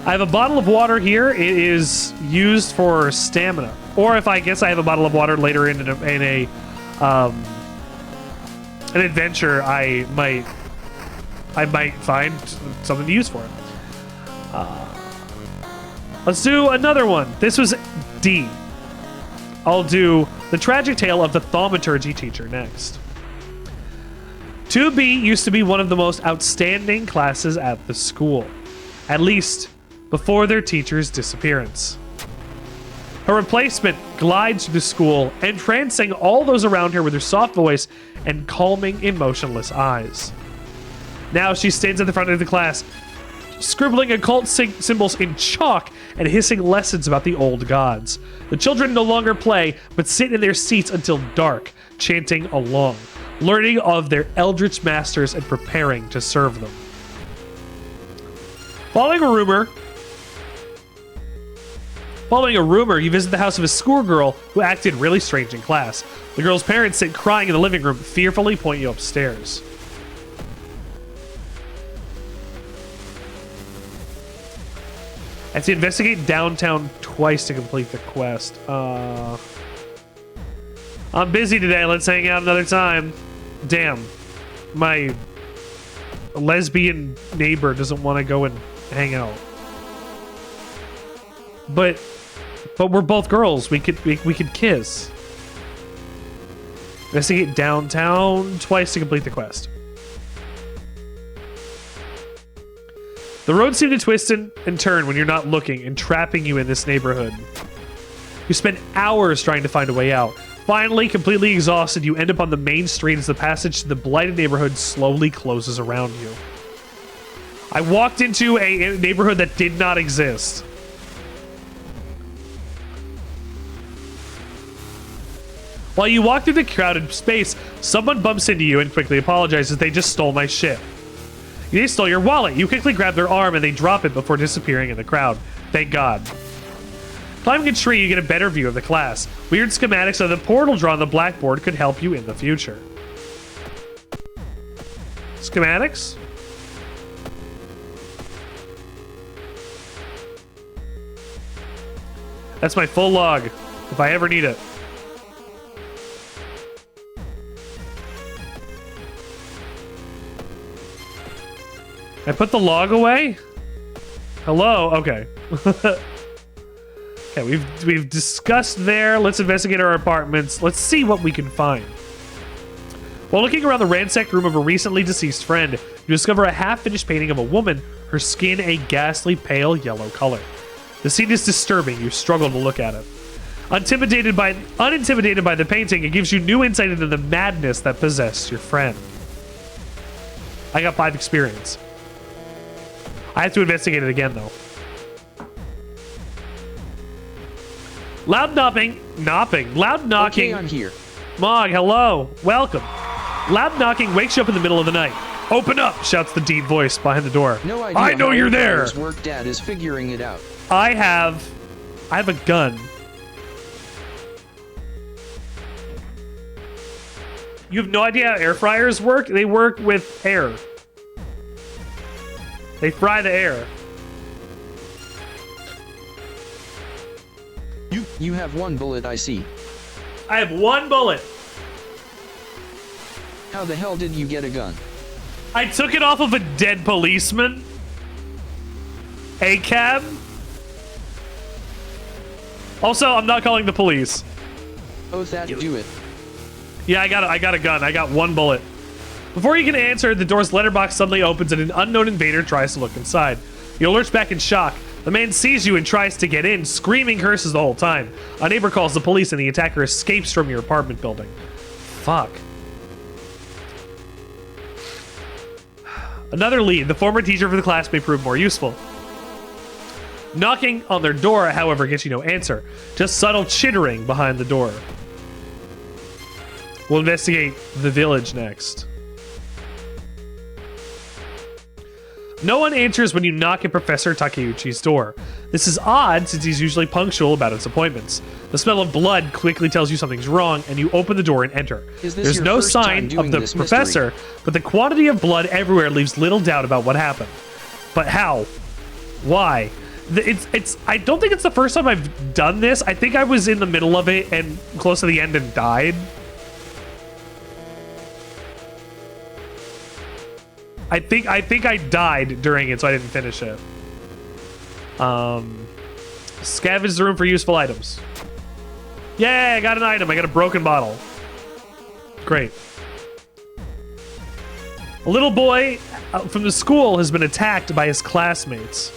I have a bottle of water here. It is used for stamina. Or if I guess I have a bottle of water later in an adventure, I might find something to use for it. Let's do another one. This was D. I'll do the tragic tale of the thaumaturgy teacher next. 2B used to be one of the most outstanding classes at the school, at least before their teacher's disappearance. Her replacement glides through the school, entrancing all those around her with her soft voice and calming, emotionless eyes. Now she stands at the front of the class, scribbling occult symbols in chalk and hissing lessons about the old gods. The children no longer play, but sit in their seats until dark, chanting along, learning of their eldritch masters and preparing to serve them. Following a rumor, you visit the house of a schoolgirl who acted really strange in class. The girl's parents sit crying in the living room, fearfully point you upstairs. I have to investigate downtown twice to complete the quest. I'm busy today. Let's hang out another time. Damn. My lesbian neighbor doesn't want to go and hang out. But we're both girls. We could kiss. Investigate downtown twice to complete the quest. The roads seem to twist and turn when you're not looking, entrapping you in this neighborhood. You spend hours trying to find a way out. Finally, completely exhausted, you end up on the main street as the passage to the blighted neighborhood slowly closes around you. I walked into a neighborhood that did not exist. While you walk through the crowded space, someone bumps into you and quickly apologizes. They just stole my shit. They stole your wallet. You quickly grab their arm and they drop it before disappearing in the crowd. Thank God. Climbing a tree, you get a better view of the class. Weird schematics of the portal drawn on the blackboard could help you in the future. Schematics? That's my full log, if I ever need it. I put the log away? Hello? Okay. Okay, we've discussed there. Let's investigate our apartments. Let's see what we can find. While looking around the ransacked room of a recently deceased friend, you discover a half-finished painting of a woman, her skin a ghastly pale yellow color. The scene is disturbing. You struggle to look at it. Unintimidated by the painting, it gives you new insight into the madness that possessed your friend. I got 5 experience. I have to investigate it again, though. Loud knocking. Okay, I'm here. Mog, hello. Welcome. Loud knocking wakes you up in the middle of the night. Open up, shouts the deep voice behind the door. No idea. I know you're there. Work Dad is figuring it out. I have a gun. You have no idea how air fryers work? They work with air. They fry the air. You have 1 bullet, I see. I have 1 bullet. How the hell did you get a gun? I took it off of a dead policeman. A cab. Also, I'm not calling the police. Oh, that do it. Yeah, I got a gun. I got 1 bullet. Before you can answer, the door's letterbox suddenly opens and an unknown invader tries to look inside. You lurch back in shock. The man sees you and tries to get in, screaming curses the whole time. A neighbor calls the police and the attacker escapes from your apartment building. Fuck. Another lead. The former teacher for the class may prove more useful. Knocking on their door, however, gets you no answer. Just subtle chittering behind the door. We'll investigate the village next. No one answers when you knock at Professor Takeuchi's door. This is odd since he's usually punctual about his appointments. The smell of blood quickly tells you something's wrong, and you open the door and enter. There's no sign of the professor, but the quantity of blood everywhere leaves little doubt about what happened. But how? Why? I don't think it's the first time I've done this. I think I was in the middle of it and close to the end and died. I think I died during it, so I didn't finish it. Scavenge the room for useful items. Yay, I got an item. I got a broken bottle. Great. A little boy from the school has been attacked by his classmates.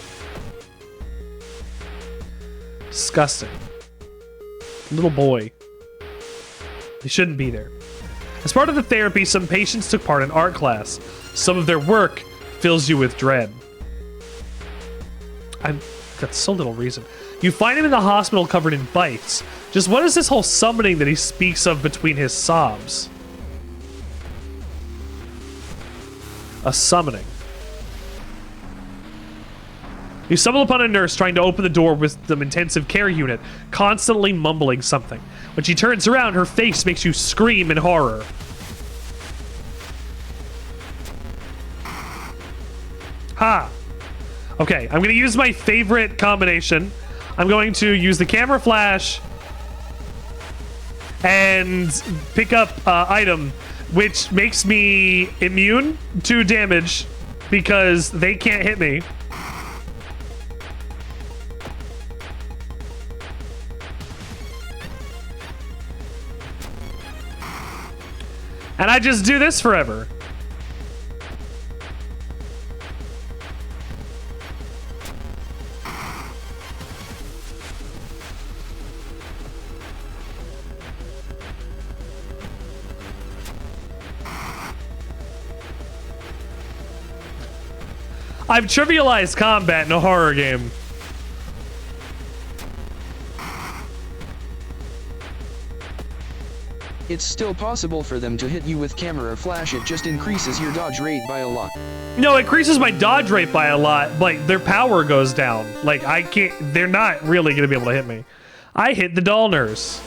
Disgusting. Little boy. He shouldn't be there. As part of the therapy, some patients took part in art class. Some of their work fills you with dread. I've got so little reason. You find him in the hospital covered in bites. Just what is this whole summoning that he speaks of between his sobs? A summoning. You stumble upon a nurse trying to open the door with the intensive care unit, constantly mumbling something. When she turns around, her face makes you scream in horror. Ha! Okay, I'm going to use my favorite combination. I'm going to use the camera flash and pick up item, which makes me immune to damage because they can't hit me. And I just do this forever. I've trivialized combat in a horror game. It's still possible for them to hit you with camera flash. It just increases your dodge rate by a lot. No, it increases my dodge rate by a lot. Like, their power goes down. Like, I can't... They're not really going to be able to hit me. I hit the doll nurse.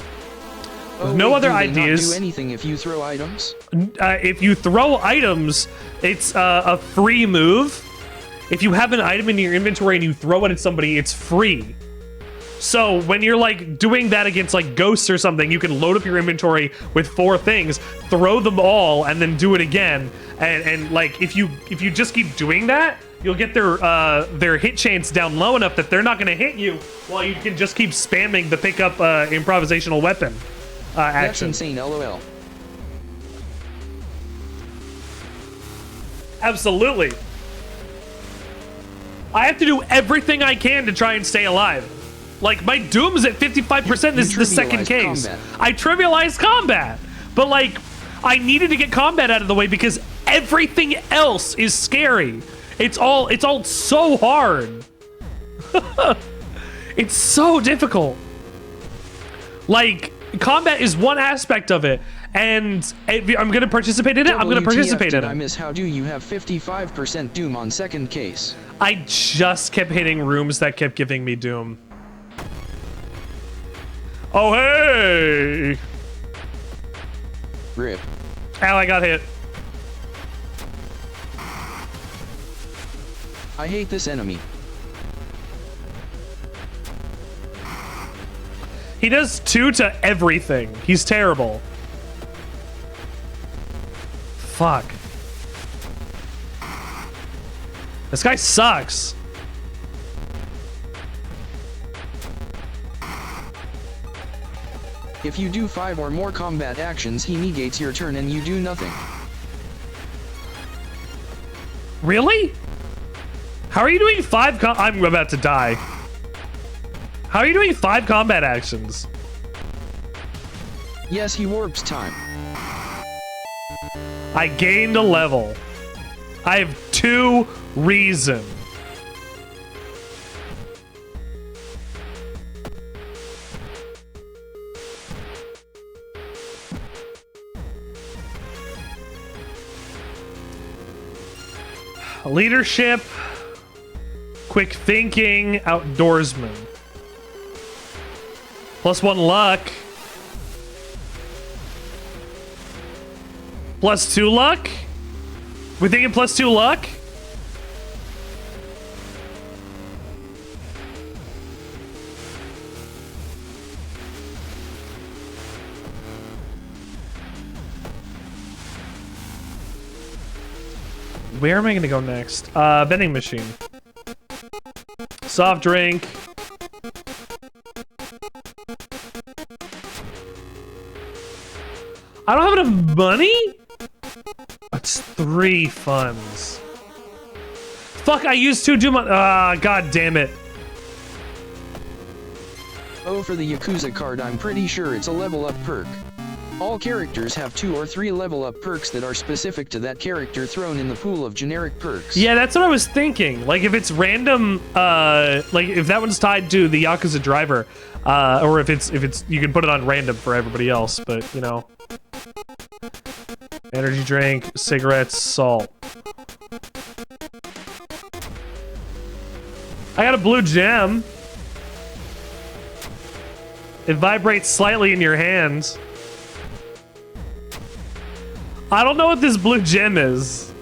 Oh, no other do they ideas. Not do anything if you throw items? If you throw items, it's a free move. If you have an item in your inventory and you throw it at somebody, it's free. So when you're like doing that against like ghosts or something, you can load up your inventory with 4 things, throw them all, and then do it again. And like if you just keep doing that, you'll get their hit chance down low enough that they're not going to hit you, while you can just keep spamming the pick up improvisational weapon action. That's insane, lol. Absolutely. I have to do everything I can to try and stay alive. Like, my Doom's at 55%. This is the second case. Combat. I trivialized combat. But, like, I needed to get combat out of the way because everything else is scary. It's all so hard. It's so difficult. Like, combat is one aspect of it. And I'm going to participate in it. I'm going to participate in it. I miss how do you have 55% Doom on second case? I just kept hitting rooms that kept giving me Doom. Oh, hey! Rip. Ow, I got hit. I hate this enemy. He does 2 to everything. He's terrible. Fuck. This guy sucks. If you do 5 or more combat actions, he negates your turn and you do nothing. Really? How are you doing 5 I'm about to die. How are you doing 5 combat actions? Yes, he warps time. I gained a level. I have 2 reason. Leadership. Quick thinking. Outdoorsman. +1 luck. +2 luck? We're thinking +2 luck? Where am I gonna go next? Vending machine. Soft drink. I don't have enough money? It's 3 funds. Fuck, I used 2 Juma. God damn it. Oh, for the Yakuza card, I'm pretty sure it's a level up perk. All characters have 2 or 3 level up perks that are specific to that character thrown in the pool of generic perks. Yeah, that's what I was thinking. Like, if it's random, like if that one's tied to the Yakuza driver, or if it's you can put it on random for everybody else, but you know. Energy drink, cigarettes, salt. I got a blue gem. It vibrates slightly in your hands. I don't know what this blue gem is.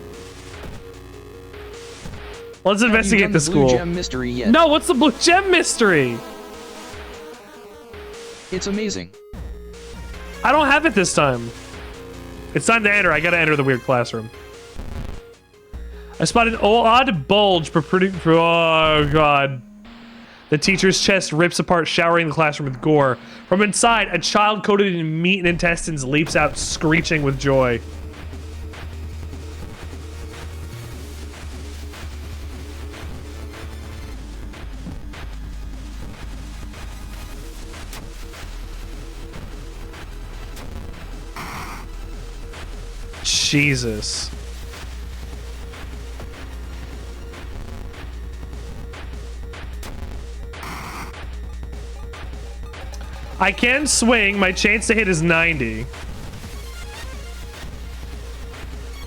Let's investigate the school. Blue gem mystery yet? No, what's the blue gem mystery? It's amazing. I don't have it this time. It's time to enter. I gotta enter the weird classroom. I spotted an odd bulge oh god. The teacher's chest rips apart, showering the classroom with gore. From inside, a child coated in meat and intestines leaps out, screeching with joy. Jesus. I can swing. My chance to hit is 90.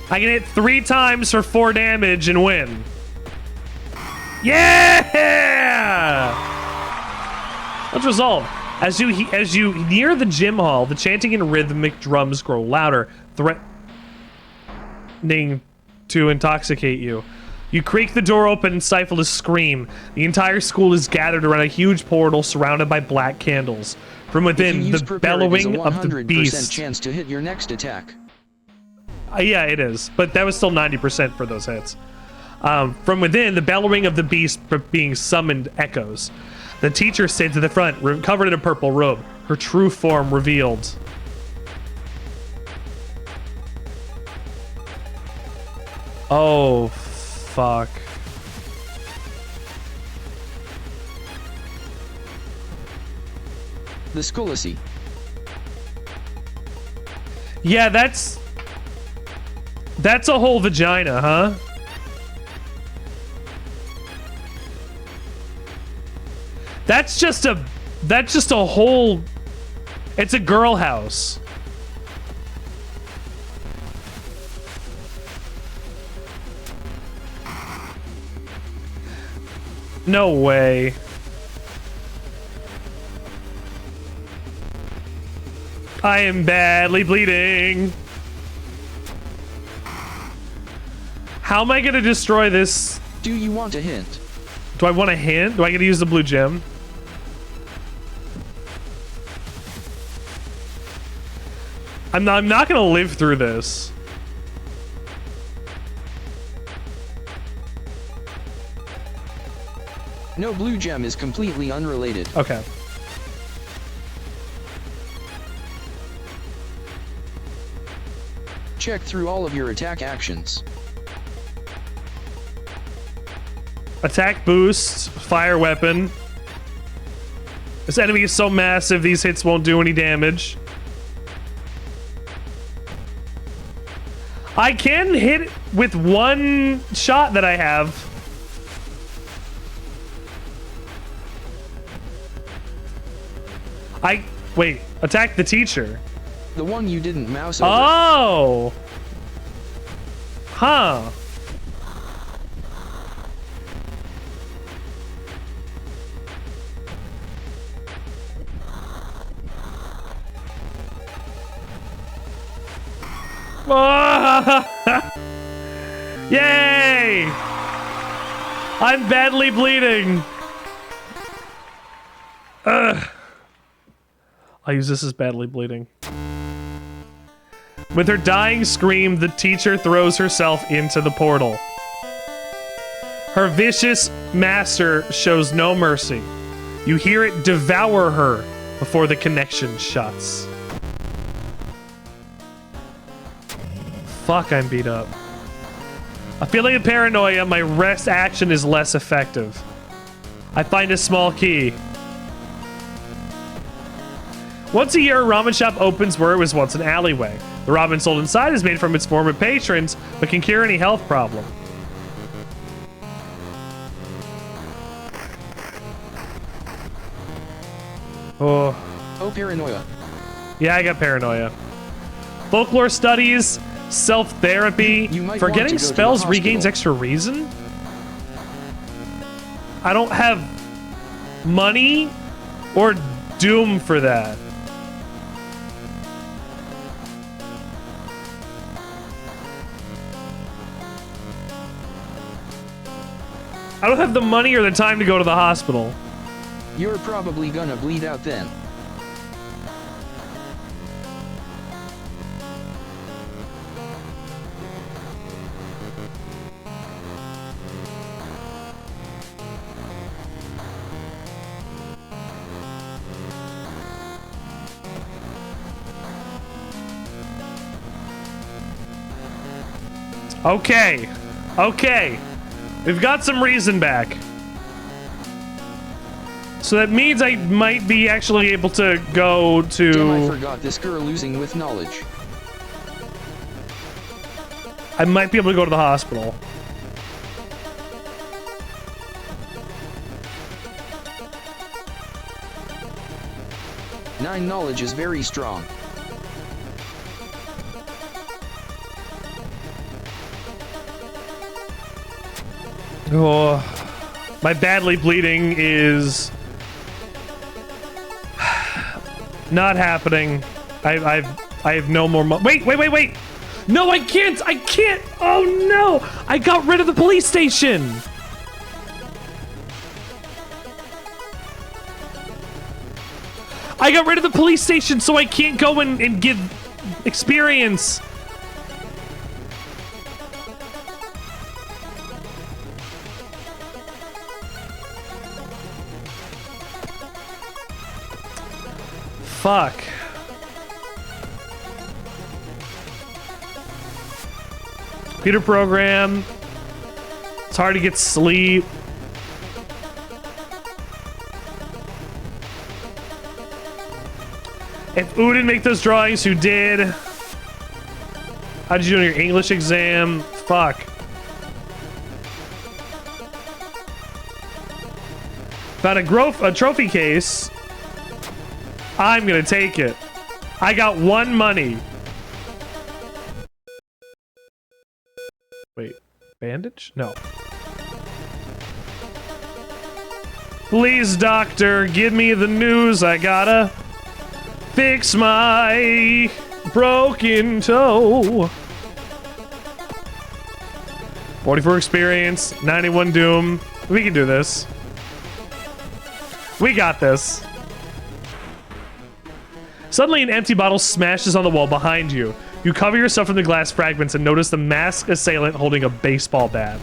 I can hit 3 times for 4 damage and win. Yeah! Let's resolve. As you near the gym hall, the chanting and rhythmic drums grow louder, threatening to intoxicate you. You creak the door open and stifle a scream. The entire school is gathered around a huge portal surrounded by black candles. From within, the bellowing of the beast. Chance to hit your next attack. Yeah, it is, but that was still 90% for those hits. From within, the bellowing of the beast being summoned echoes. The teacher stands at the front, covered in a purple robe, her true form revealed. Oh, fuck. The Skullosy. Yeah, that's a whole vagina, huh? That's just a whole, it's a girl house. No way. I am badly bleeding. How am I gonna destroy this? Do you want a hint? Do I want a hint? Do I get to use the blue gem? I'm not gonna live through this. No, blue gem is completely unrelated. Okay. Check through all of your attack actions. Attack boost, fire weapon. This enemy is so massive, these hits won't do any damage. I can hit it with 1 shot that I have. Wait, attack the teacher. The one you didn't mouse over. Oh! Huh. Yay! I'm badly bleeding. Ugh. I'll use this as badly bleeding. With her dying scream, the teacher throws herself into the portal. Her vicious master shows no mercy. You hear it devour her before the connection shuts. Fuck, I'm beat up. A feeling of paranoia, my rest action is less effective. I find a small key. Once a year, a ramen shop opens where it was once an alleyway. The ramen sold inside is made from its former patrons, but can cure any health problem. Oh, paranoia. Yeah, I got paranoia. Folklore studies, self-therapy. Forgetting spells regains extra reason? I don't have money or doom for that. I don't have the money or the time to go to the hospital. You're probably gonna bleed out then. Okay. Okay. We've got some reason back. So that means I might be actually able to go to... Damn, I forgot this girl losing with knowledge. I might be able to go to the hospital. Nine knowledge is very strong. Oh, my badly bleeding is not happening. I have no more wait. No, I can't. Oh no. I got rid of the police station. I got rid of the police station, so I can't go and give experience. Fuck. Computer program. It's hard to get sleep. If Ooh didn't make those drawings, who did? How'd you do on your English exam? Fuck. Found a trophy case. I'm gonna take it. I got one money. Wait, bandage? No. Please, doctor, give me the news. I gotta fix my broken toe. 44 experience, 91 doom. We can do this. We got this. Suddenly, an empty bottle smashes on the wall behind you. You cover yourself from the glass fragments and notice the masked assailant holding a baseball bat.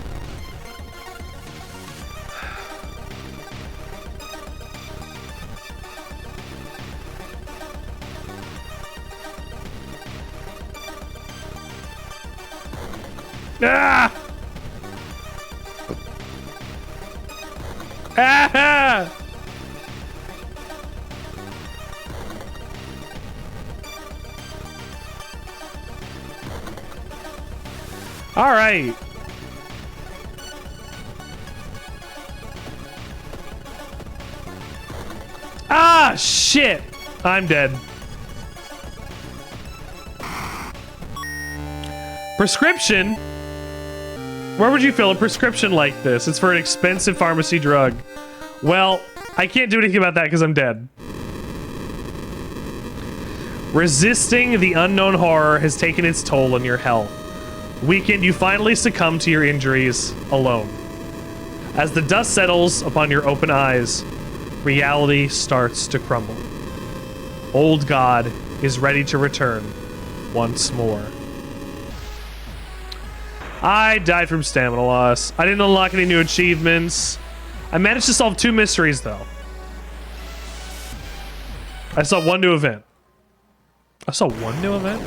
Ah! Ah! All right. Ah, shit. I'm dead. Prescription? Where would you fill a prescription like this? It's for an expensive pharmacy drug. Well, I can't do anything about that because I'm dead. Resisting the unknown horror has taken its toll on your health. Weakened, you finally succumb to your injuries alone. As the dust settles upon your open eyes, reality starts to crumble. Old God is ready to return once more. I died from stamina loss. I didn't unlock any new achievements. I managed to solve 2 mysteries, though. I saw 1 new event. I saw 1 new event?